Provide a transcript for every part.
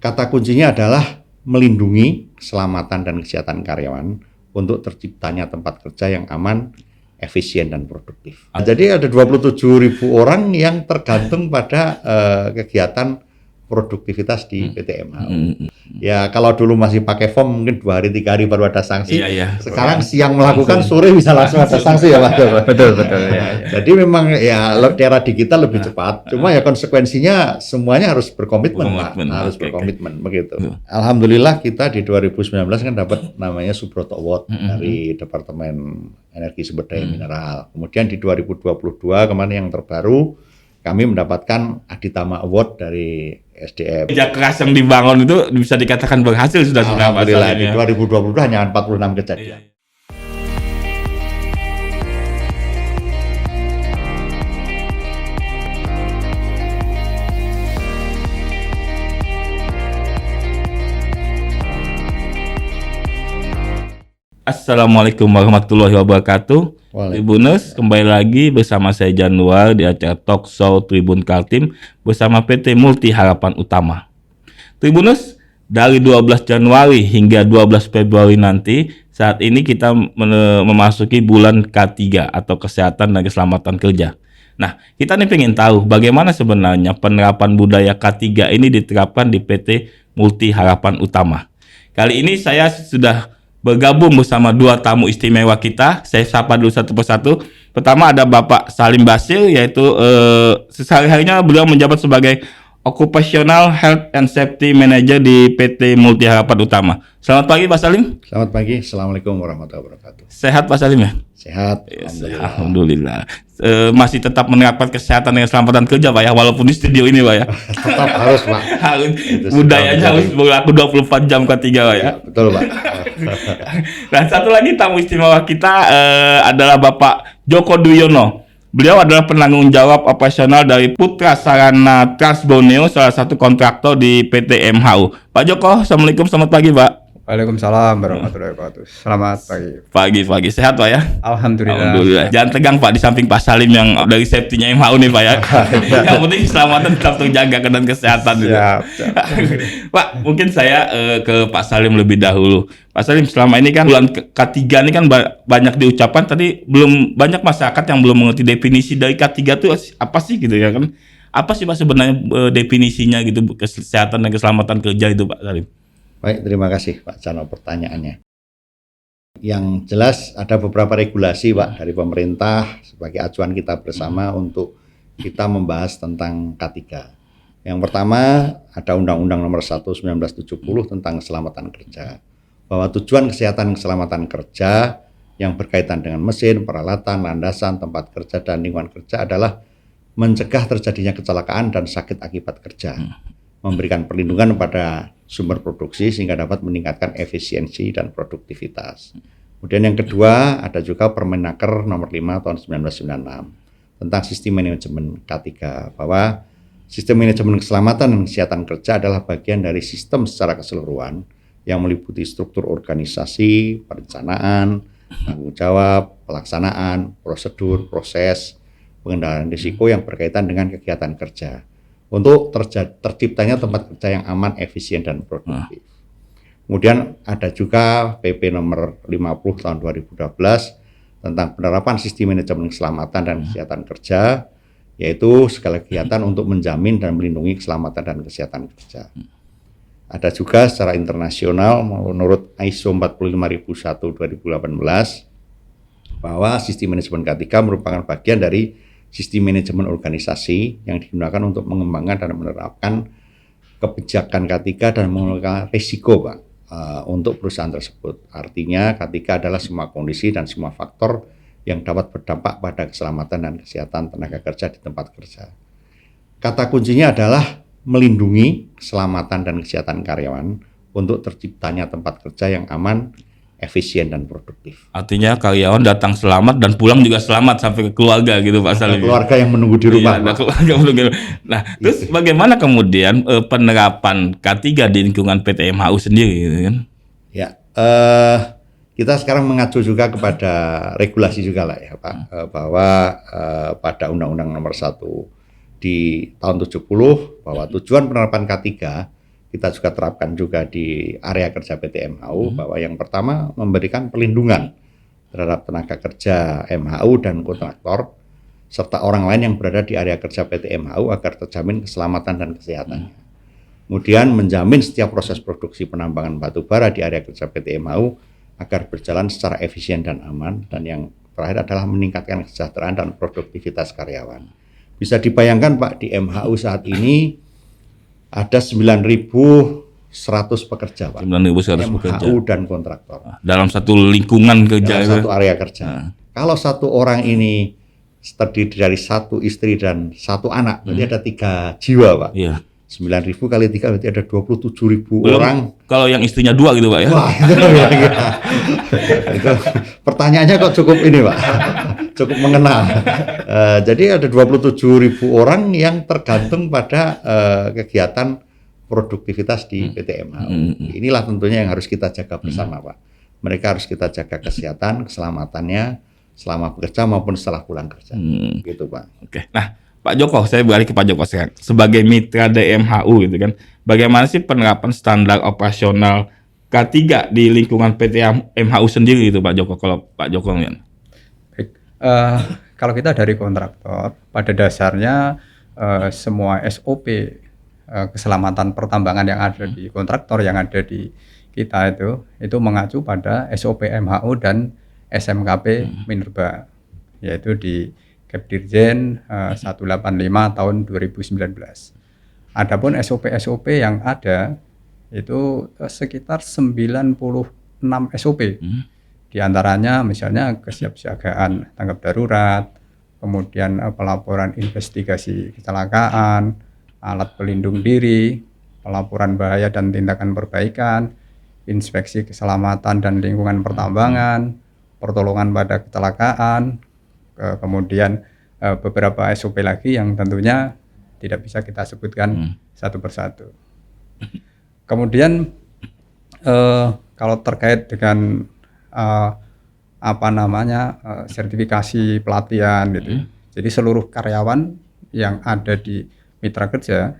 Kata kuncinya adalah melindungi keselamatan dan kesehatan karyawan untuk terciptanya tempat kerja yang aman, efisien, dan produktif. Jadi ada 27.000 orang yang tergantung pada kegiatan produktivitas di PT MHU. Ya kalau dulu masih pakai form mungkin 2 hari 3 hari baru ada sanksi. Sekarang siang melakukan, sore bisa langsung ada sanksi ya Pak. Betul. Jadi memang ya era digital lebih cepat. Cuma ya konsekuensinya semuanya harus berkomitmen Pak. Harus berkomitmen begitu. Alhamdulillah kita di 2019 kan dapat namanya Subroto Award dari Departemen Energi Sumber Daya Mineral. Kemudian di 2022 kemarin yang terbaru kami mendapatkan Aditama Award dari SDM. Kerja keras yang dibangun itu bisa dikatakan berhasil sudah. Alhamdulillah di 2022 hanya 46 kejadian. Assalamualaikum warahmatullahi wabarakatuh. Tribuners, kembali lagi bersama saya Januar di acara Talk Show Tribun Kaltim bersama PT Multi Harapan Utama. Tribuners, dari 12 Januari hingga 12 Februari nanti, saat ini kita memasuki bulan K3 atau Kesehatan dan Keselamatan Kerja. Nah, kita nih pengen tahu bagaimana sebenarnya penerapan budaya K3 ini diterapkan di PT Multi Harapan Utama. Kali ini saya sudah bergabung bersama 2 tamu istimewa kita. Saya sapa dulu satu persatu. Pertama ada Bapak Salim Basir, yaitu sehari-harinya beliau menjabat sebagai Occupational Health and Safety Manager di PT Multi Harapan Utama. Selamat pagi Pak Salim. Selamat pagi. Assalamualaikum warahmatullahi wabarakatuh. Sehat Pak Salim ya? Sehat. Alhamdulillah. Masih tetap menerapkan kesehatan dan keselamatan kerja Pak ya, walaupun di studio ini Pak ya. Tetap harus Pak. Budayanya harus berlaku 24 jam K3 Pak ya. Betul Pak. Dan satu lagi tamu istimewa kita adalah Bapak Joko Duyono. Beliau adalah penanggung jawab operasional dari Putra Sarana Trans Borneo, salah satu kontraktor di PT MHU. Pak Joko, Assalamualaikum, selamat pagi Pak. Waalaikumsalam warahmatullahi wabarakatuh. Selamat pagi. Pagi, sehat Pak ya? Alhamdulillah. Jangan tegang Pak, di samping Pak Salim yang dari safety-nya MHU nih Pak ya. Yang penting keselamatan tetap terjaga dan kesehatan. Siap. Pak, mungkin saya ke Pak Salim lebih dahulu. Pak Salim, selama ini kan bulan K3 ini kan banyak diucapkan, tadi belum banyak masyarakat yang belum mengerti definisi dari K3 itu apa sih gitu ya kan? Apa sih Pak sebenarnya definisinya gitu, kesehatan dan keselamatan kerja itu Pak Salim? Baik, terima kasih Pak Cano pertanyaannya. Yang jelas ada beberapa regulasi Pak dari pemerintah sebagai acuan kita bersama untuk kita membahas tentang K3. Yang pertama ada Undang-Undang Nomor 1 1970 tentang keselamatan kerja. Bahwa tujuan kesehatan dan keselamatan kerja yang berkaitan dengan mesin, peralatan, landasan, tempat kerja, dan lingkungan kerja adalah mencegah terjadinya kecelakaan dan sakit akibat kerja. Memberikan perlindungan pada sumber produksi sehingga dapat meningkatkan efisiensi dan produktivitas. Kemudian yang kedua ada juga Permenaker nomor 5 tahun 1996 tentang sistem manajemen K3, bahwa sistem manajemen keselamatan dan kesehatan kerja adalah bagian dari sistem secara keseluruhan yang meliputi struktur organisasi, perencanaan, tanggung jawab, pelaksanaan, prosedur, proses, pengendalian risiko yang berkaitan dengan kegiatan kerja untuk terciptanya tempat kerja yang aman, efisien, dan produktif. Kemudian ada juga PP nomor 50 tahun 2012 tentang penerapan sistem manajemen keselamatan dan kesehatan kerja, yaitu segala kegiatan untuk menjamin dan melindungi keselamatan dan kesehatan kerja. Ada juga secara internasional menurut ISO 45001 2018 bahwa sistem manajemen K3 merupakan bagian dari sistem manajemen organisasi yang digunakan untuk mengembangkan dan menerapkan kebijakan K3 dan mengelola risiko Pak untuk perusahaan tersebut. Artinya K3 adalah semua kondisi dan semua faktor yang dapat berdampak pada keselamatan dan kesehatan tenaga kerja di tempat kerja. Kata kuncinya adalah melindungi keselamatan dan kesehatan karyawan untuk terciptanya tempat kerja yang aman, efisien, dan produktif. Artinya karyawan datang selamat dan pulang juga selamat sampai ke keluarga gitu Pak Salim. Keluarga yang menunggu di rumah. Nah, terus bagaimana kemudian penerapan K3 di lingkungan PT MHU sendiri gitu kan? Ya, kita sekarang mengacu juga kepada regulasi juga lah ya Pak, bahwa pada Undang-Undang Nomor 1 di tahun 70 bahwa tujuan penerapan K3 kita juga terapkan juga di area kerja PT MHU bahwa yang pertama memberikan perlindungan terhadap tenaga kerja MHU dan kontraktor serta orang lain yang berada di area kerja PT MHU agar terjamin keselamatan dan kesehatannya. Kemudian menjamin setiap proses produksi penambangan batu bara di area kerja PT MHU agar berjalan secara efisien dan aman, dan yang terakhir adalah meningkatkan kesejahteraan dan produktivitas karyawan. Bisa dibayangkan Pak, di MHU saat ini ada 9.100 pekerja Pak. 9.100 pekerja. MHU dan kontraktor. Dalam satu lingkungan kerja. Dalam satu area kerja. Kalau satu orang ini terdiri dari satu istri dan satu anak, berarti ada 3 jiwa Pak. Iya. 9.000 kali 3 berarti ada 27.000 Belum orang. Kalau yang istrinya 2 gitu Pak ya. Wah, itu ya. Itu pertanyaannya kok cukup ini Pak. Cukup mengenal. Jadi ada 27.000 orang yang tergantung pada kegiatan produktivitas di PT MHU. Inilah tentunya yang harus kita jaga bersama Pak. Mereka harus kita jaga kesehatan, keselamatannya selama bekerja maupun setelah pulang kerja. Gitu Pak. Oke. Nah, Pak Joko, saya balik ke Pak Joko sekarang. Sebagai mitra DMHU gitu kan, bagaimana sih penerapan standar operasional K3 di lingkungan PT MHU sendiri itu Pak Joko, kalau Pak Joko ngeliat? Baik, kalau kita dari kontraktor, pada dasarnya semua SOP keselamatan pertambangan yang ada di kontraktor, yang ada di kita itu mengacu pada SOP MHU dan SMKP Minerba, yaitu di Kepdirjen 185 tahun 2019. Adapun SOP-SOP yang ada itu sekitar 96 SOP. Di antaranya misalnya kesiapsiagaan tanggap darurat, kemudian pelaporan investigasi kecelakaan, alat pelindung diri, pelaporan bahaya dan tindakan perbaikan, inspeksi keselamatan dan lingkungan pertambangan, pertolongan pada kecelakaan, kemudian beberapa SOP lagi yang tentunya tidak bisa kita sebutkan satu persatu. Kemudian kalau terkait dengan sertifikasi pelatihan gitu, jadi seluruh karyawan yang ada di mitra kerja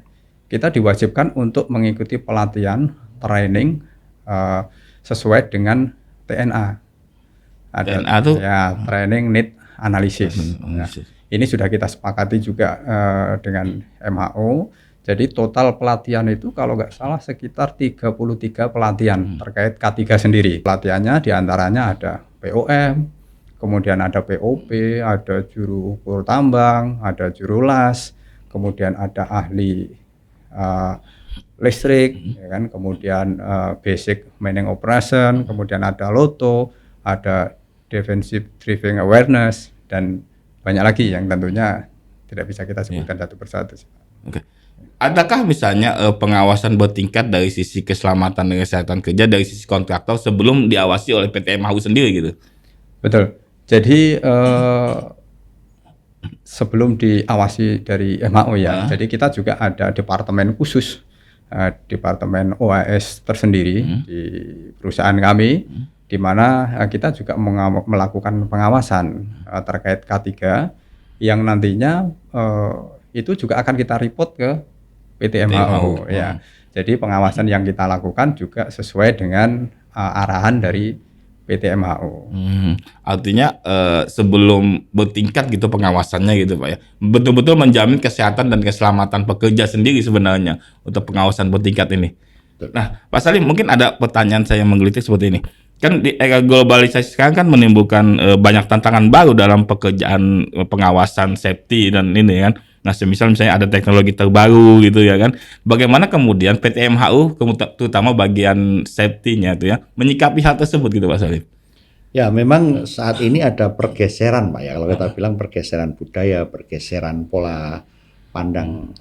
kita diwajibkan untuk mengikuti pelatihan training sesuai dengan TNA. Ada TNA itu ya, training need analisis. Nah, ini sudah kita sepakati juga dengan MHU. Jadi total pelatihan itu kalau nggak salah sekitar 33 pelatihan terkait K3 sendiri. Pelatihannya diantaranya ada POM, kemudian ada POP, ada juru ukur tambang, ada juru las, kemudian ada ahli listrik, ya kan? Kemudian basic mining operation, kemudian ada LOTO, ada defensive driving awareness, dan banyak lagi yang tentunya tidak bisa kita sebutkan satu persatu. Oke. Adakah misalnya pengawasan bertingkat dari sisi keselamatan dan kesehatan kerja dari sisi kontraktor sebelum diawasi oleh PT MHU sendiri gitu? Betul. Jadi sebelum diawasi dari MHU ya, jadi kita juga ada departemen khusus, departemen OAS tersendiri di perusahaan kami, di mana kita juga melakukan pengawasan terkait K3 yang nantinya itu juga akan kita report ke PT MHU. Ya. Jadi pengawasan yang kita lakukan juga sesuai dengan arahan dari PT MHU. Artinya sebelum bertingkat gitu pengawasannya gitu Pak ya, betul-betul menjamin kesehatan dan keselamatan pekerja sendiri sebenarnya untuk pengawasan bertingkat ini. Nah, Pak Salim, mungkin ada pertanyaan saya menggelitik seperti ini. Kan di era globalisasi sekarang kan menimbulkan banyak tantangan baru dalam pekerjaan pengawasan safety dan ini kan. Nah, misalnya ada teknologi terbaru gitu ya kan. Bagaimana kemudian PT MHU terutama bagian safety-nya itu ya menyikapi hal tersebut gitu Pak Salim? Ya, memang saat ini ada pergeseran Pak ya. Kalau kita bilang pergeseran budaya, pergeseran pola pandang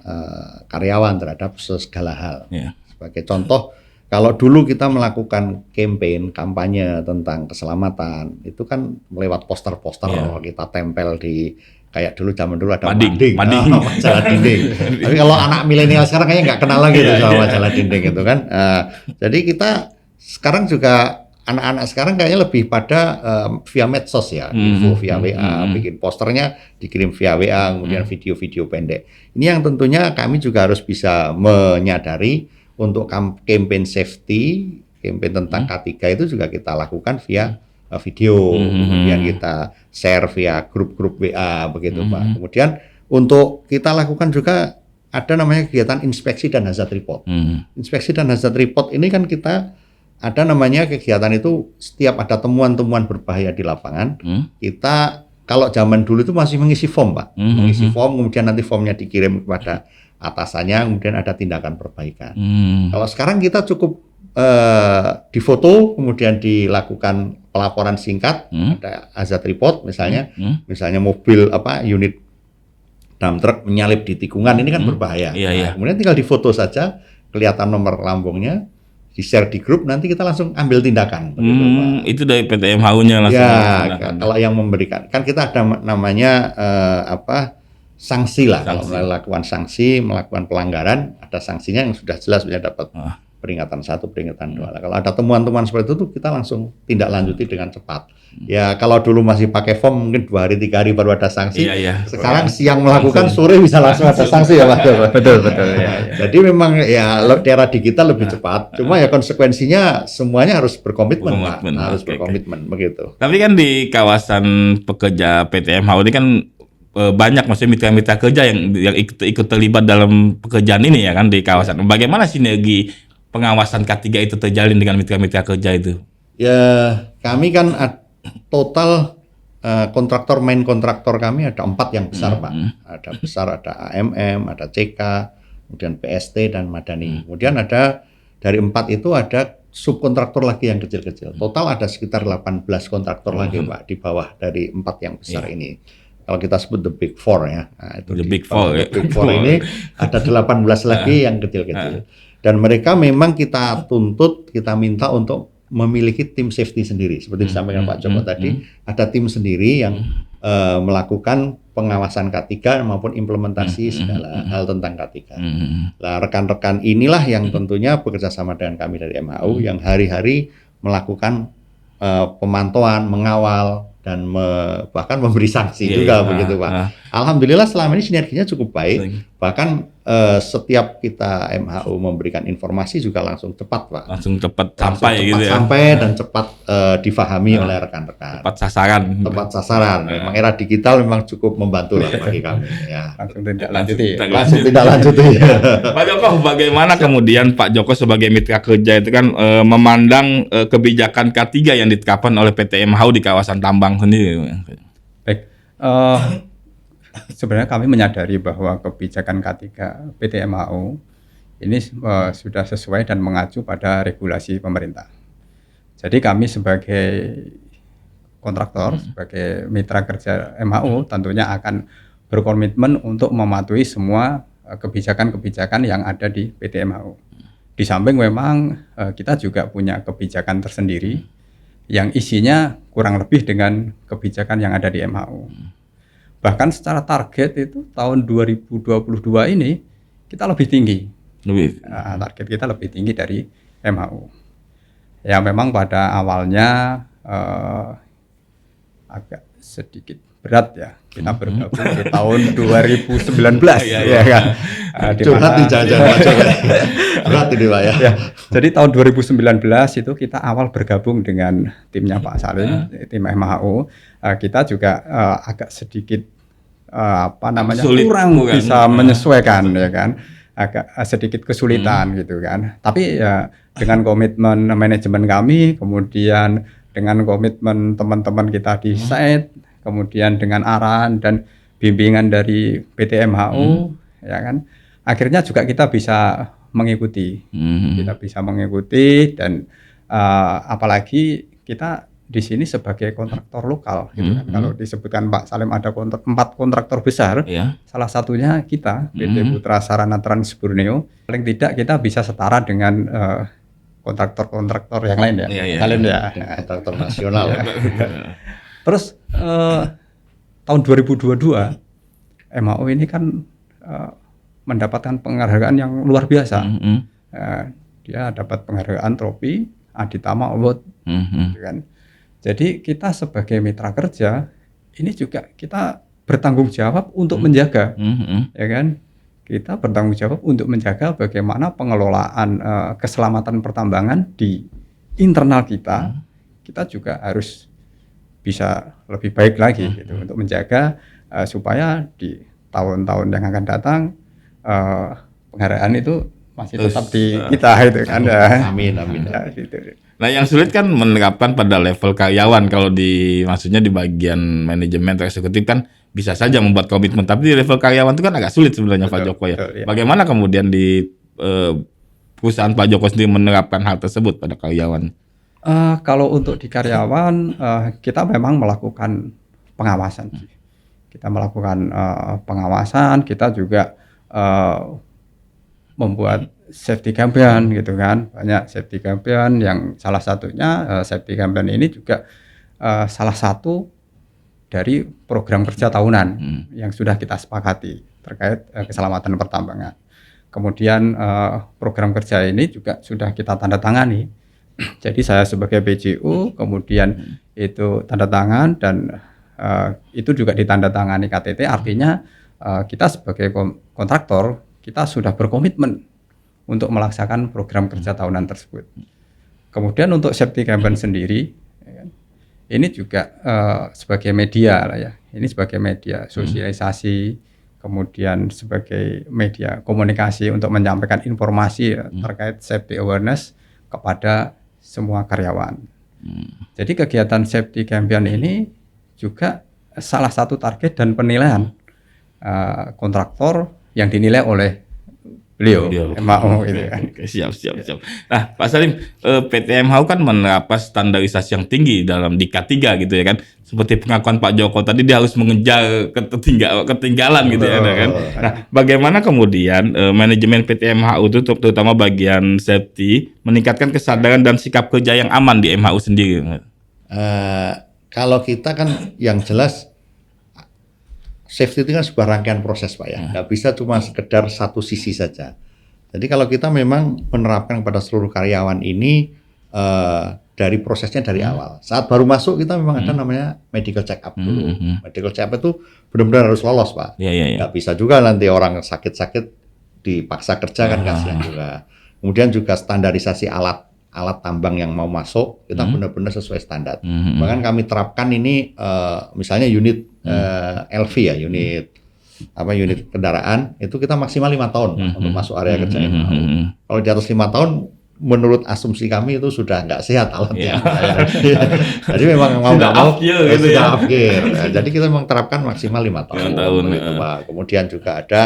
karyawan terhadap segala hal. Yeah. Sebagai contoh, kalau dulu kita melakukan kampanye tentang keselamatan, itu kan lewat poster-poster kita tempel di, kayak dulu zaman dulu ada mading. Majalah dinding. Tapi kalau anak milenial sekarang kayaknya nggak kenal lagi tuh sama majalah dinding itu kan. Jadi kita sekarang juga anak-anak sekarang kayaknya lebih pada via medsos ya, info via WA, bikin posternya dikirim via WA, kemudian video-video pendek. Ini yang tentunya kami juga harus bisa menyadari untuk campaign safety, campaign tentang K3 itu juga kita lakukan via video, kemudian kita share via grup-grup WA begitu Pak. Kemudian untuk kita lakukan juga ada namanya kegiatan inspeksi dan hazard report. Inspeksi dan hazard report ini kan kita ada namanya kegiatan itu setiap ada temuan-temuan berbahaya di lapangan, kita kalau zaman dulu itu masih mengisi form Pak, mengisi form, kemudian nanti formnya dikirim kepada atasannya, kemudian ada tindakan perbaikan. Kalau sekarang kita cukup difoto, kemudian dilakukan pelaporan singkat, ada hazard report misalnya, misalnya mobil unit dump truck menyalip di tikungan, ini kan berbahaya. Nah, kemudian tinggal difoto saja, kelihatan nomor lambungnya, di-share di grup, nanti kita langsung ambil tindakan. Begitu, Pak. Itu dari PT MHU-nya langsung. Ya, kalau yang memberikan, kan kita ada namanya sanksi lah. Kalau melakukan sanksi, melakukan pelanggaran, ada sanksinya yang sudah jelas, misalnya dapat peringatan 1, peringatan 2. Kalau ada temuan-temuan seperti itu, kita langsung tindak lanjuti dengan cepat. Ya, kalau dulu masih pakai form, mungkin 2 hari, 3 hari baru ada sanksi. Sekarang siang melakukan, sore bisa langsung ada sanksi ya Pak. Betul. Jadi memang ya era digital lebih cepat. Cuma ya konsekuensinya semuanya harus berkomitmen Pak. Harus berkomitmen begitu. Tapi kan di kawasan pekerja PT MHU ini kan banyak maksudnya mitra-mitra kerja yang ikut terlibat dalam pekerjaan ini ya kan di kawasan. Bagaimana sinergi pengawasan K3 itu terjalin dengan mitra-mitra kerja itu? Ya, kami kan total main kontraktor kami ada 4 yang besar Pak. Ada besar, ada AMM, ada CK, kemudian PST dan Madani. Kemudian ada dari 4 itu ada subkontraktor lagi yang kecil-kecil. Total ada sekitar 18 kontraktor lagi Pak di bawah dari 4 yang besar ini. Kalau kita sebut the big four ya. Nah, itu the big four, the big four ini ada 18 lagi yang kecil-kecil. Dan mereka memang kita tuntut, kita minta untuk memiliki tim safety sendiri. Seperti disampaikan Pak Joko tadi, ada tim sendiri yang melakukan pengawasan K3 maupun implementasi segala hal tentang K3. Nah, rekan-rekan inilah yang tentunya bekerja sama dengan kami dari MHU yang hari-hari melakukan pemantauan, mengawal, dan bahkan memberi sanksi juga begitu Pak. Alhamdulillah selama ini sinerginya cukup baik. Bahkan setiap kita MHU memberikan informasi juga langsung cepat Pak. Langsung cepat sampai gitu ya. Sampai dan cepat difahami oleh rekan-rekan. Tepat sasaran. Tepat sasaran. Memang era digital memang cukup membantu lah bagi kami. Ya. Langsung tindak lanjuti. Langsung tindak lanjuti. Pak Joko, bagaimana kemudian Pak Joko sebagai mitra kerja itu kan memandang kebijakan K3 yang ditetapkan oleh PT MHU di kawasan tambang sendiri? Baik. Sebenarnya kami menyadari bahwa kebijakan K3 PT MHU ini sudah sesuai dan mengacu pada regulasi pemerintah. Jadi kami sebagai kontraktor, sebagai mitra kerja MHU tentunya akan berkomitmen untuk mematuhi semua kebijakan-kebijakan yang ada di PT MHU. Di samping memang kita juga punya kebijakan tersendiri yang isinya kurang lebih dengan kebijakan yang ada di MHU. Bahkan secara target itu tahun 2022 ini kita lebih tinggi. Target kita lebih tinggi dari MHU. Ya memang pada awalnya agak sedikit berat ya kita bergabung di tahun 2019 ya kan. Berat ini Pak ya. Jadi tahun 2019 itu kita awal bergabung dengan timnya Pak Salim, tim MHU. Kita juga agak sedikit kurang bisa menyesuaikan ya kan. Agak sedikit kesulitan gitu kan. Tapi ya dengan komitmen manajemen kami, kemudian dengan komitmen teman-teman kita di site, kemudian dengan arahan dan bimbingan dari PT MHU, ya kan, akhirnya juga kita bisa mengikuti, dan apalagi kita di sini sebagai kontraktor lokal, gitu kan. Kalau disebutkan Pak Salim ada 4 kontraktor besar, salah satunya kita PT Putra Sarana Trans Borneo. Paling tidak kita bisa setara dengan kontraktor-kontraktor yang lain ya, kalian ya, kontraktor nasional. Ya. Terus tahun 2022 MHU ini kan mendapatkan penghargaan yang luar biasa. Dia dapat penghargaan trofi Aditama Award, kan. Jadi kita sebagai mitra kerja ini juga kita bertanggung jawab untuk menjaga, ya kan. kita bertanggung jawab untuk menjaga bagaimana pengelolaan keselamatan pertambangan di internal kita. Kita juga harus bisa lebih baik lagi gitu untuk menjaga supaya di tahun-tahun yang akan datang penghargaan itu masih tetap di kita itu kan. Amin, amin. Ya, gitu. Nah, yang sulit kan menerapkan pada level karyawan. Kalau maksudnya di bagian manajemen atau eksekutif kan bisa saja membuat komitmen, tapi di level karyawan itu kan agak sulit sebenarnya, Pak Joko ya. Betul, ya. Bagaimana kemudian di perusahaan Pak Joko sendiri menerapkan hal tersebut pada karyawan? Kalau untuk di karyawan, kita memang melakukan pengawasan. Kita melakukan pengawasan, kita juga membuat safety campaign gitu kan, banyak safety campaign yang salah satunya safety campaign ini juga salah satu dari program kerja tahunan yang sudah kita sepakati terkait keselamatan pertambangan. Kemudian program kerja ini juga sudah kita tanda tangani. Jadi saya sebagai PJU kemudian itu tanda tangan dan itu juga ditandatangani KTT, artinya kita sebagai kontraktor kita sudah berkomitmen untuk melaksanakan program kerja tahunan tersebut. Kemudian untuk safety campaign sendiri, ini juga sebagai media lah ya. Ini sebagai media sosialisasi, kemudian sebagai media komunikasi untuk menyampaikan informasi terkait safety awareness kepada semua karyawan. Jadi kegiatan safety campaign ini juga salah satu target dan penilaian kontraktor yang dinilai oleh beliau MAU gitu kan. Siap. Nah, Pak Salim, PT MHU kan menerapkan standarisasi yang tinggi dalam di K3 gitu ya kan. Seperti pengakuan Pak Joko tadi, dia harus mengejar ketinggalan gitu ya kan. Nah, bagaimana kemudian manajemen PT MHU itu terutama bagian safety meningkatkan kesadaran dan sikap kerja yang aman di MHU sendiri? Kalau kita kan yang jelas safety itu kan sebuah rangkaian proses, Pak ya. Nggak bisa cuma sekedar satu sisi saja. Jadi kalau kita memang menerapkan kepada seluruh karyawan ini dari prosesnya dari awal. Saat baru masuk kita memang ada namanya medical check up dulu. Medical check up itu benar-benar harus lolos, Pak. Nggak bisa juga nanti orang sakit-sakit dipaksa kerja kan kasihan juga. Kemudian juga standarisasi alat tambang yang mau masuk kita benar-benar sesuai standar. Bahkan kami terapkan ini misalnya unit LV ya, unit kendaraan itu kita maksimal 5 tahun Pak, untuk masuk area kerja MHU. Kalau di atas 5 tahun menurut asumsi kami itu sudah nggak sehat alatnya. Jadi memang mau nggak mau sudah akhir. Jadi kita memang terapkan maksimal 5 tahun. Begitu, Pak. Kemudian juga ada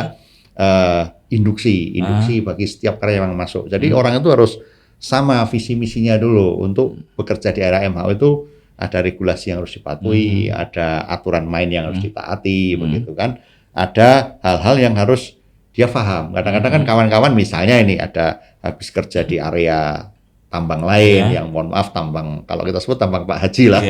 induksi bagi setiap karyawan yang masuk. Jadi orang itu harus sama visi misinya dulu. Untuk bekerja di area MHU itu ada regulasi yang harus dipatuhi, ada aturan main yang harus ditaati, begitu kan. Ada hal-hal yang harus dia paham. Kadang-kadang kan kawan-kawan misalnya ini ada habis kerja di area tambang lain yang mohon maaf tambang, kalau kita sebut tambang Pak Haji lah,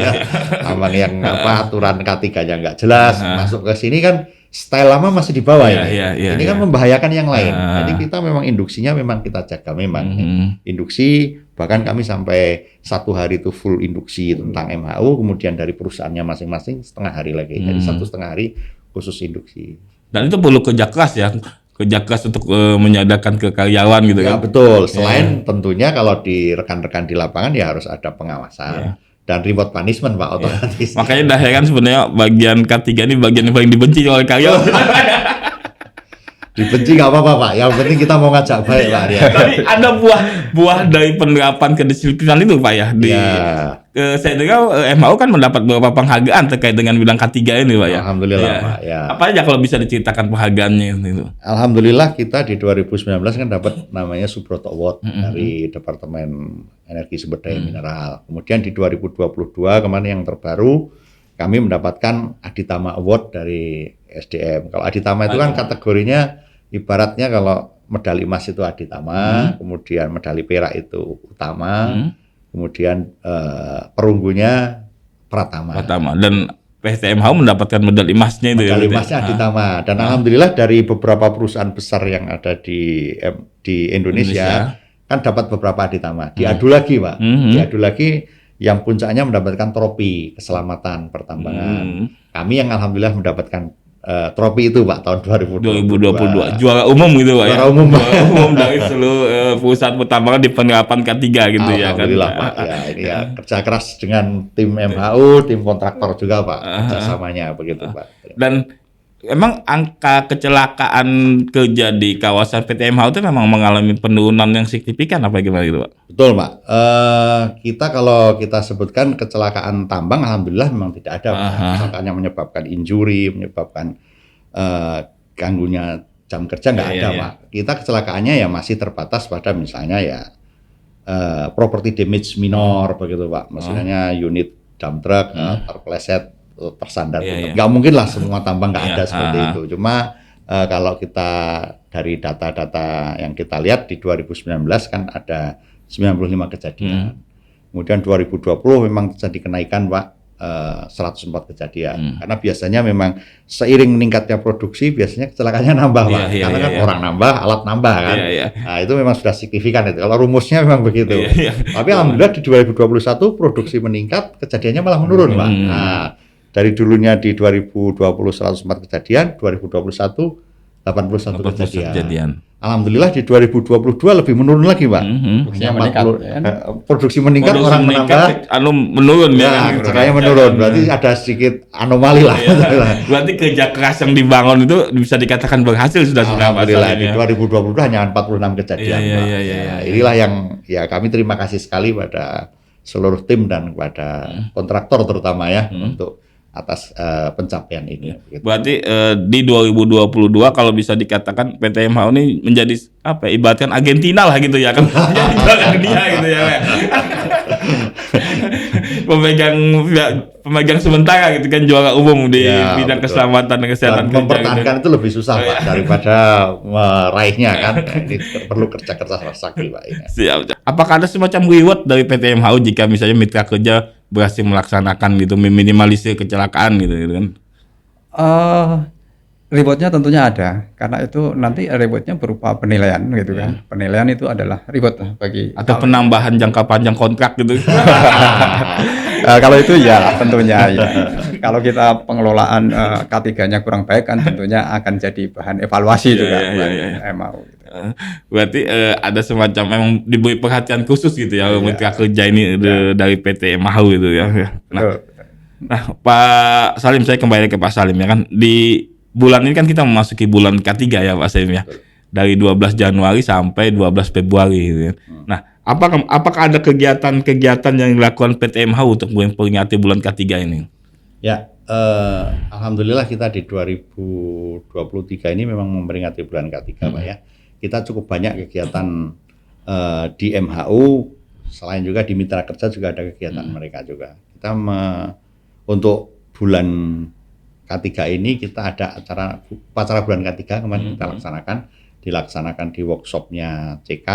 tambang yang aturan K3-nya nggak jelas, masuk ke sini kan style lama masih di bawah ini kan membahayakan yang lain. Jadi kita memang induksinya memang kita jaga memang. Induksi bahkan kami sampai 1 hari itu full induksi tentang MHU, kemudian dari perusahaannya masing-masing setengah hari lagi. Jadi 1,5 hari khusus induksi. Dan itu perlu kerja keras ya. Kerja keras untuk menyadarkan ke karyawan gitu kan. Ya betul. Selain tentunya kalau di rekan-rekan di lapangan ya harus ada pengawasan. Dan reward punishment Pak otomatis. Makanya dah ya kan sebenarnya bagian K3 ini bagian yang paling dibenci oleh karyawan. Dibenci nggak apa-apa Pak, yang penting kita mau ngajak baik Pak. Tapi ada buah dari penerapan kedisiplinan itu Pak ya. Saya dengar MHU kan mendapat beberapa penghargaan terkait dengan bidang K3 ini Pak ya. Alhamdulillah Pak. Apa aja kalau bisa diceritakan penghargaannya itu? Alhamdulillah kita di 2019 kan dapat namanya Subroto Award dari Departemen Energi Sumber Daya Mineral. Kemudian di 2022 kemarin yang terbaru kami mendapatkan Aditama Award dari SDM. Kalau Aditama itu kan kategorinya ibaratnya kalau medali emas itu Aditama, kemudian medali perak itu utama, kemudian perunggunya Pratama. Dan PT MHU mendapatkan medali emasnya itu. Medali emasnya Aditama. Dan alhamdulillah dari beberapa perusahaan besar yang ada di Indonesia kan dapat beberapa Aditama. Diadu lagi Pak. Diadu lagi yang puncaknya mendapatkan trofi keselamatan pertambangan. Kami yang alhamdulillah mendapatkan trofi itu Pak tahun 2022. 2022 juara umum gitu Pak ya. Juara umum. Juara umum dari seluruh perusahaan pertambangan di penerapan K3 gitu ya kan. Alhamdulillah Pak. Ya ini ya kerja keras dengan tim MHU, tim kontraktor juga Pak. Kerjasamanya begitu Pak. Dan emang angka kecelakaan kerja di kawasan PT MHU itu memang mengalami penurunan yang signifikan apa gimana gitu Pak? Betul Pak. Kita kalau kita sebutkan kecelakaan tambang, alhamdulillah memang tidak ada. Kecelakaan yang menyebabkan injury, menyebabkan ganggunya jam kerja nggak ada Pak. Kita kecelakaannya ya masih terbatas pada misalnya ya property damage minor begitu Pak. Maksudnya unit dump truck terpeleset, tersandar. Nggak mungkin lah semua tambang nggak ada seperti itu. Cuma kalau kita dari data-data yang kita lihat di 2019 kan ada 95 kejadian. Kemudian 2020 memang terjadi kenaikan Pak, 104 kejadian. Karena biasanya memang seiring meningkatnya produksi biasanya kecelakaannya nambah Pak. Karena kan orang nambah, alat nambah kan. Nah, itu memang sudah signifikan itu. Kalau rumusnya memang begitu. Tapi alhamdulillah di 2021 produksi meningkat, kejadiannya malah menurun Pak. Nah, dari dulunya di 2020 104 kejadian, 2021 81 kejadian. Alhamdulillah di 2022 lebih menurun lagi Pak. Produksi meningkat, orang menambah, menurun ya. Kecelakaannya menurun, berarti ada sedikit anomali lah. Berarti kerja keras yang dibangun itu bisa dikatakan berhasil sudah. Alhamdulillah di 2022 hanya 46 kejadian. Inilah yang ya kami terima kasih sekali pada seluruh tim dan kepada kontraktor terutama ya untuk atas pencapaian ini. Berarti di 2022 kalau bisa dikatakan PT MHU ini menjadi apa? Ibaratkan Argentina lah gitu ya kan? Jadi juara dunia gitu ya. pemegang sementara gitu kan, juara umum di bidang keselamatan dan kesehatan kerja. Mempertahankan itu lebih susah Pak daripada meraihnya kan. Ini perlu kerja keras sakti Pak ini. Siap. Apakah ada semacam reward dari PT MHU jika misalnya mitra kerja berhasil melaksanakan gitu, meminimalisir kecelakaan gitu kan? Rewardnya tentunya ada, karena itu nanti rewardnya berupa penilaian gitu kan. Penilaian itu adalah reward bagi atau penambahan jangka panjang kontrak gitu. Kalau itu ya tentunya ya. Kalau kita pengelolaan K3-nya kurang baik kan tentunya akan jadi bahan evaluasi juga MHU. Gitu. Berarti ada semacam memang diberi perhatian khusus gitu ya mitra kerja ini dari PT MHU gitu ya. Nah, Pak Salim, saya kembali ke Pak Salim ya kan. Di bulan ini kan kita memasuki bulan K3 ya Pak Salim ya. Dari 12 Januari sampai 12 Februari gitu ya. Nah, apakah ada kegiatan-kegiatan yang dilakukan PT MHU untuk memperingati bulan K3 ini? Ya, alhamdulillah kita di 2023 ini memang memperingati bulan K3 Pak ya. Kita cukup banyak kegiatan di MHU, selain juga di mitra kerja juga ada kegiatan mereka juga. Kita untuk bulan K3 ini kita ada upacara bulan K3 kemarin kita dilaksanakan di workshopnya CK,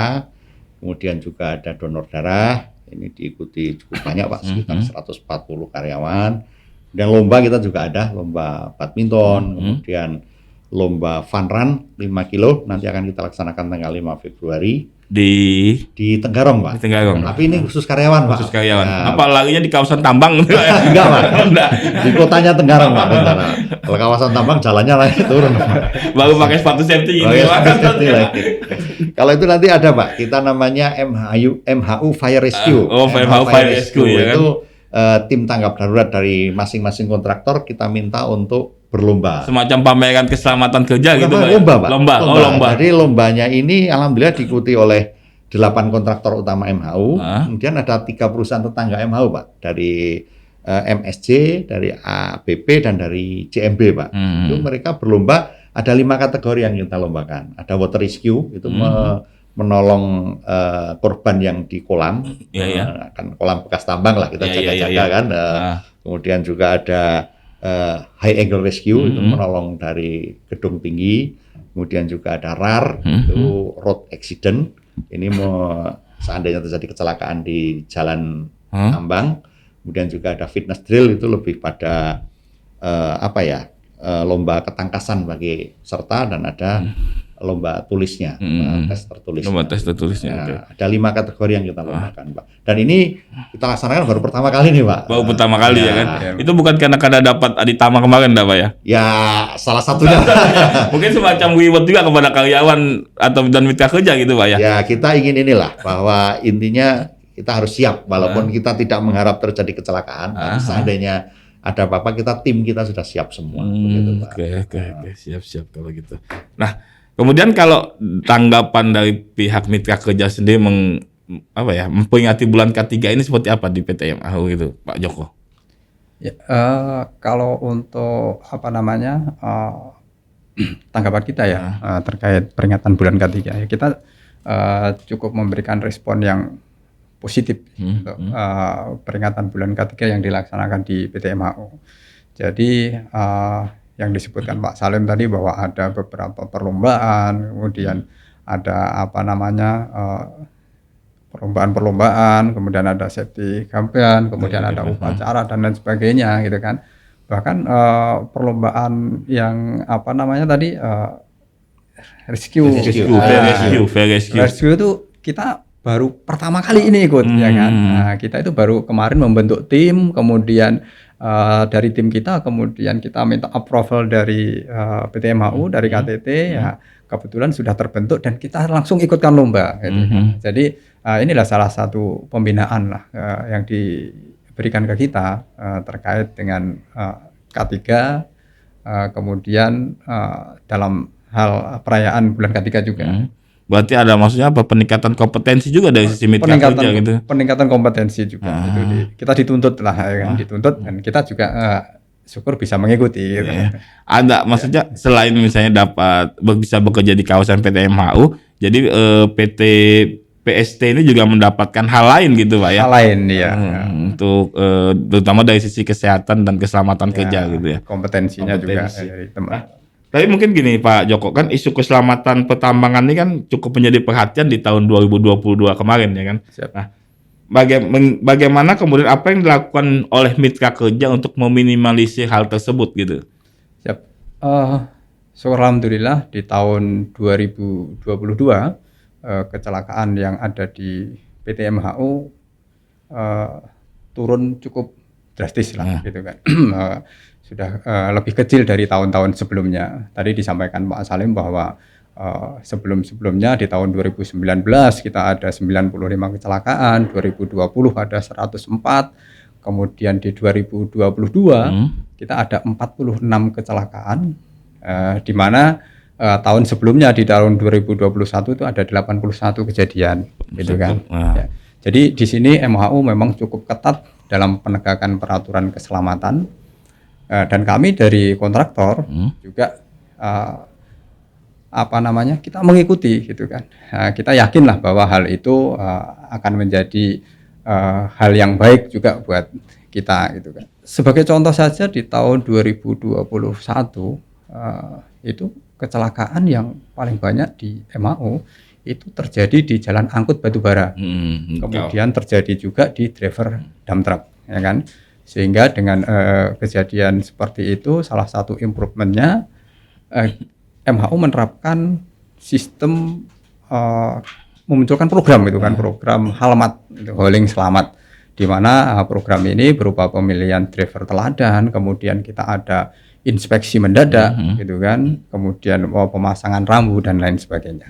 kemudian juga ada donor darah, ini diikuti cukup banyak Pak, sekitar 140 karyawan. Dan lomba kita juga ada, lomba badminton, kemudian lomba fun run 5 kilo nanti akan kita laksanakan tanggal 5 Februari di Tenggarong Pak. Di Tenggarong. Tapi ini khusus karyawan Pak. Khusus karyawan. Nah, apa larinya di kawasan tambang? Enggak Pak. Di kotanya Tenggarong Pak. Kalau kawasan tambang jalannya lagi turun Pak. Baru pakai sepatu safety gitu. Kalau itu nanti ada Pak, kita namanya MHU Fire Rescue. MHU Fire Rescue ya kan. Itu tim tanggap darurat dari masing-masing kontraktor kita minta untuk berlomba. Semacam pameran keselamatan kerja gitu Pak. Lomba Pak. Lomba. Jadi lombanya ini alhamdulillah diikuti oleh 8 kontraktor utama MHU. Kemudian ada 3 perusahaan tetangga MHU Pak. Dari MSC, dari ABP dan dari JMB Pak. Itu mereka berlomba, ada 5 kategori yang kita lombakan. Ada water rescue, itu menolong korban yang di kolam. Kan kolam bekas tambang lah, kita jaga-jaga kan. Kemudian juga ada high angle rescue, itu menolong dari gedung tinggi. Kemudian juga ada RAR, itu road accident. Ini seandainya terjadi kecelakaan di jalan tambang. Kemudian juga ada fitness drill, itu lebih pada lomba ketangkasan bagi peserta, dan ada lomba tulisnya, tes tertulisnya. Lomba tes tertulisnya. Nah, Oke. ada 5 kategori yang kita lombakan, Pak. Dan ini kita laksanakan baru pertama kali nih, Pak. Baru pertama kali ya kan. Ya. Itu bukan karena dapat aditama kemarin, Pak ya? Ya, salah satunya. Mungkin semacam reward juga kepada karyawan atau dan mitra kerja gitu, Pak ya? Ya, kita ingin inilah bahwa intinya kita harus siap walaupun kita tidak mengharap terjadi kecelakaan. Tapi seandainya ada apa-apa, tim kita sudah siap semua. Begitu, Pak. Oke, siap kalau gitu. Nah, kemudian kalau tanggapan dari pihak mitra kerja sendiri memperingati bulan ketiga ini seperti apa di PT MAU gitu, Pak Joko? Ya, kalau untuk tanggapan kita ya terkait peringatan bulan ketiga, ya kita cukup memberikan respon yang positif untuk peringatan bulan ketiga yang dilaksanakan di PT MAU. Jadi yang disebutkan Pak Salim tadi bahwa ada beberapa perlombaan, kemudian ada perlombaan, kemudian ada safety campaign, kemudian ada upacara dan lain sebagainya gitu kan. Bahkan perlombaan yang rescue itu kita baru pertama kali ini ikut ya kan. Nah, kita itu baru kemarin membentuk tim, kemudian dari tim kita kemudian kita minta approval dari PT MAU, dari KTT ya kebetulan sudah terbentuk dan kita langsung ikutkan lomba gitu. Jadi inilah salah satu pembinaan lah yang diberikan ke kita terkait dengan K3 kemudian dalam hal perayaan bulan ketiga juga. Berarti ada maksudnya apa, peningkatan kompetensi juga dari sisi mitra kerja gitu. Peningkatan kompetensi juga kita dituntut lah ya kan, dituntut dan kita juga syukur bisa mengikuti gitu. Ada maksudnya selain misalnya dapat bisa bekerja di kawasan PT MAU, jadi PT PST ini juga mendapatkan hal lain gitu, Pak ya. Hal lain ya. Untuk terutama dari sisi kesehatan dan keselamatan kerja gitu ya. Kompetensinya juga dari teman. Tapi mungkin gini Pak Joko, kan isu keselamatan pertambangan ini kan cukup menjadi perhatian di tahun 2022 kemarin ya kan. Siap. Nah, bagaimana kemudian apa yang dilakukan oleh mitra kerja untuk meminimalisir hal tersebut gitu? Siap. Alhamdulillah di tahun 2022 kecelakaan yang ada di PT MAU turun cukup drastis lah gitu kan. Sudah lebih kecil dari tahun-tahun sebelumnya. Tadi disampaikan Pak Salim bahwa sebelum-sebelumnya di tahun 2019 kita ada 95 kecelakaan, 2020 ada 104, kemudian di 2022 kita ada 46 kecelakaan, di mana tahun sebelumnya di tahun 2021 itu ada 81 kejadian, gitu kan. Ya. Jadi di sini MAU memang cukup ketat dalam penegakan peraturan keselamatan. Dan kami dari kontraktor juga kita mengikuti gitu kan. Kita yakinlah bahwa hal itu akan menjadi hal yang baik juga buat kita gitu kan. Sebagai contoh saja di tahun 2021 itu kecelakaan yang paling banyak di MAU itu terjadi di jalan angkut batubara. Kemudian terjadi juga di driver dump truck ya kan. Sehingga dengan kejadian seperti itu salah satu improvementnya MAU menerapkan sistem memunculkan program itu kan, program Halmat itu, Hauling Selamat, di mana program ini berupa pemilihan driver teladan, kemudian kita ada inspeksi mendadak gitu kan, kemudian pemasangan rambu dan lain sebagainya.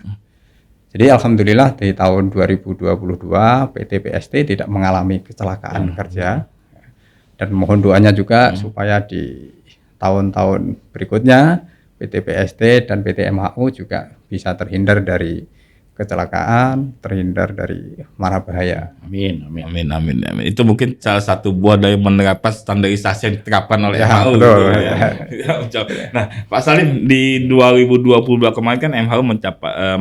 Jadi alhamdulillah di tahun 2022 PT PST tidak mengalami kecelakaan kerja. Dan mohon doanya juga supaya di tahun-tahun berikutnya PT PST dan PT MAU juga bisa terhindar dari kecelakaan, terhindar dari mara bahaya. Amin. Itu mungkin salah satu buah dari menerapkan standarisasi yang diterapkan oleh MAU. Betul. Nah, Pak Salim, di 2022 kemarin kan MAU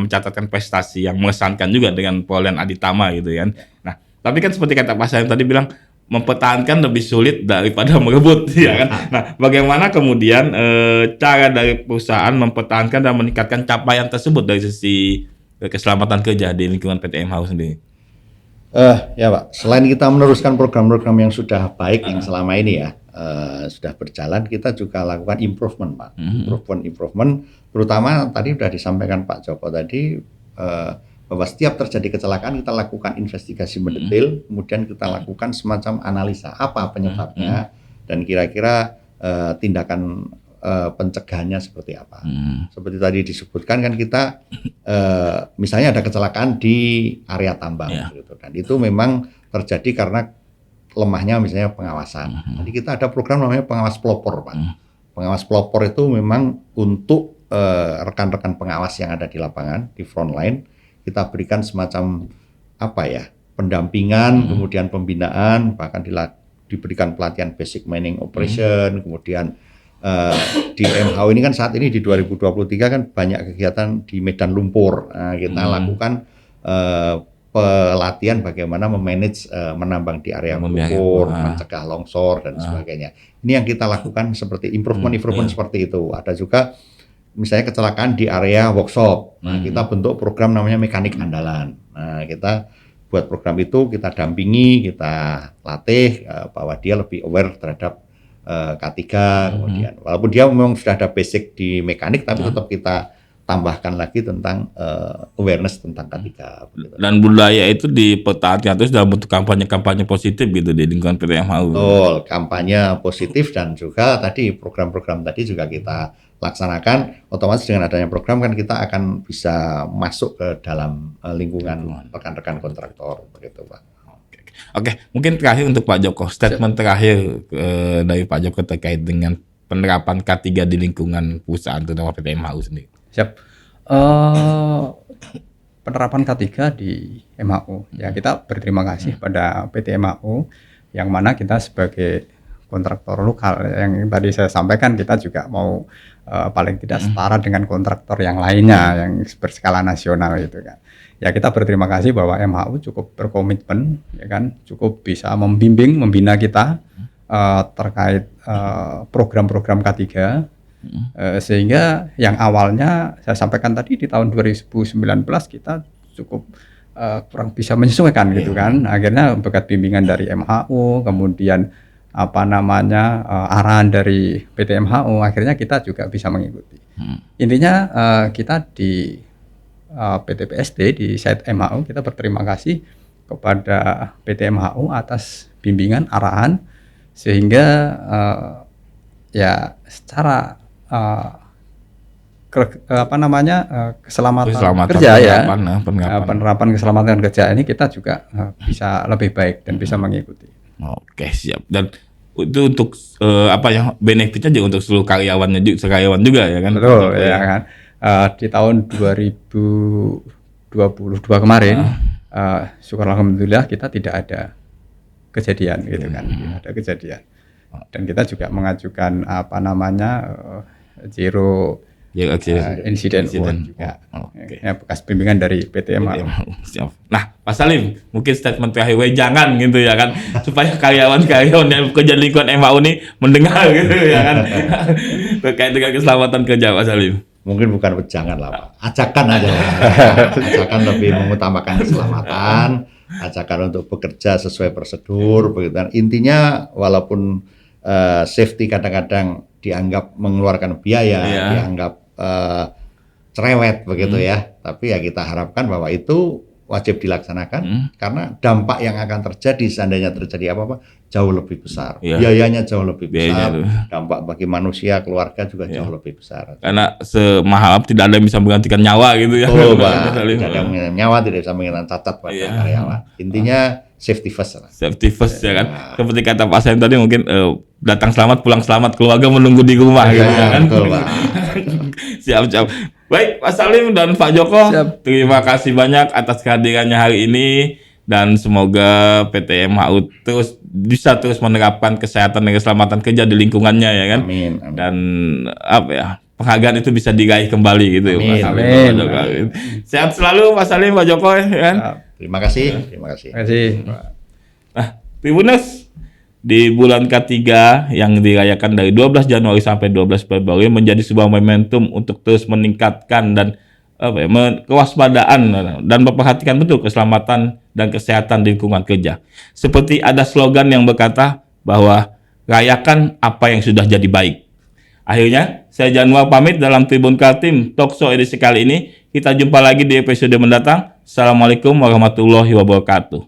mencatatkan prestasi yang mengesankan juga dengan perolehan aditama gitu kan. Nah, tapi kan seperti kata Pak Salim tadi bilang, mempertahankan lebih sulit daripada merebut ya kan. Nah, bagaimana kemudian cara dari perusahaan mempertahankan dan meningkatkan capaian tersebut dari sisi keselamatan kerja di lingkungan PT MAU sendiri? Ya Pak, selain kita meneruskan program-program yang sudah baik yang selama ini ya sudah berjalan, kita juga lakukan improvement Pak. Improvement, terutama tadi sudah disampaikan Pak Joko tadi bahwa setiap terjadi kecelakaan kita lakukan investigasi mendetail, kemudian kita lakukan semacam analisa apa penyebabnya dan kira-kira tindakan pencegahannya seperti apa. Seperti tadi disebutkan kan kita misalnya ada kecelakaan di area tambang gitu, dan itu memang terjadi karena lemahnya misalnya pengawasan. Jadi kita ada program namanya pengawas pelopor Pak. Pengawas pelopor itu memang untuk rekan-rekan pengawas yang ada di lapangan, di front line, kita berikan semacam pendampingan, kemudian pembinaan, bahkan diberikan pelatihan basic mining operation, kemudian di MHO ini kan saat ini di 2023 kan banyak kegiatan di medan lumpur. Kita lakukan pelatihan bagaimana memanage menambang di area lumpur, mencegah longsor dan sebagainya. Ini yang kita lakukan seperti improvement seperti itu. Ada juga misalnya kecelakaan di area workshop. Nah, kita bentuk program namanya mekanik andalan. Nah, kita buat program itu, kita dampingi, kita latih bahwa dia lebih aware terhadap K3, kemudian walaupun dia memang sudah ada basic di mekanik, tapi tetap kita tambahkan lagi tentang awareness tentang K3. Dan budaya itu dipertahankan terus dalam bentuk kampanye-kampanye positif gitu di lingkungan PT MHU. Betul, kampanye positif dan juga tadi program-program tadi juga kita laksanakan. Otomatis dengan adanya program kan kita akan bisa masuk ke dalam lingkungan rekan-rekan kontraktor, begitu Pak. Oke, mungkin terakhir untuk Pak Joko, statement terakhir dari Pak Joko terkait dengan penerapan K3 di lingkungan perusahaan terutama PT MHU sendiri. Siap. Penerapan K3 di MHU, ya kita berterima kasih pada PT MHU yang mana kita sebagai kontraktor lokal yang tadi saya sampaikan, kita juga mau paling tidak setara dengan kontraktor yang lainnya yang berskala nasional gitu kan. Ya kita berterima kasih bahwa MHU cukup berkomitmen, ya kan, cukup bisa membimbing, membina kita terkait program-program K3, sehingga yang awalnya saya sampaikan tadi di tahun 2019 kita cukup kurang bisa menyesuaikan gitu kan. Akhirnya berkat bimbingan dari MHU, kemudian arahan dari PT MHU, akhirnya kita juga bisa mengikuti. Intinya kita di PT PSD di site MHU kita berterima kasih kepada PT MHU atas bimbingan arahan sehingga ya secara keselamatan kerja ya, penerapan keselamatan kerja ini kita juga bisa lebih baik dan bisa mengikuti. Oke, siap. Dan itu untuk benefitnya juga untuk seluruh karyawan juga ya kan? Betul ya kan. Di tahun 2022 kemarin, syukur alhamdulillah kita tidak ada kejadian gitu kan, tidak ada kejadian. Dan kita juga mengajukan zero incident juga. Ya, bekas bimbingan dari PT MHU. Siap. Nah, Pak Salim, mungkin statement terakhir jangan gitu ya kan, supaya karyawan-karyawan yang bekerja di lingkungan MHU ini mendengar gitu ya kan, terkait dengan keselamatan kerja Pak Salim. Mungkin bukan jangan lah Pak, ajakan aja. Ajakan lebih mengutamakan keselamatan, ajakan untuk bekerja sesuai prosedur, begitu. Intinya walaupun safety kadang-kadang dianggap mengeluarkan biaya, dianggap cerewet begitu ya. Tapi ya kita harapkan bahwa itu wajib dilaksanakan karena dampak yang akan terjadi seandainya terjadi apa-apa jauh lebih besar. Biayanya jauh lebih besar. Dampak bagi manusia, keluarga juga jauh lebih besar. Karena semahal tidak ada yang bisa menggantikan nyawa gitu ya. Oh, Pak. Tidak ada yang menggantikan nyawa, tidak bisa menggantikan cacat pada karyawan. Intinya safety first. Safety first ya kan. Seperti kata Pak Salim tadi mungkin datang selamat, pulang selamat, keluarga menunggu di rumah gitu kan. Betul, Pak. Siap. Baik, Pak Salim dan Pak Joko, terima kasih banyak atas kehadirannya hari ini dan semoga PT MHU bisa terus menerapkan kesehatan dan keselamatan kerja di lingkungannya ya kan. Amin. Dan penghargaan itu bisa diraih kembali gitu. Amin. Pak Salim, Pak Joko. Sehat selalu Pak Salim, Pak Joko ya kan. Terima kasih. Nah, Tribuners, di bulan K3 yang dirayakan dari 12 Januari sampai 12 Februari menjadi sebuah momentum untuk terus meningkatkan dan kewaspadaan dan memperhatikan betul keselamatan dan kesehatan di lingkungan kerja. Seperti ada slogan yang berkata bahwa rayakan apa yang sudah jadi baik. Akhirnya, saya Januar pamit dalam Tribun Kaltim Talkshow edisi kali ini. Kita jumpa lagi di episode mendatang. Assalamualaikum warahmatullahi wabarakatuh.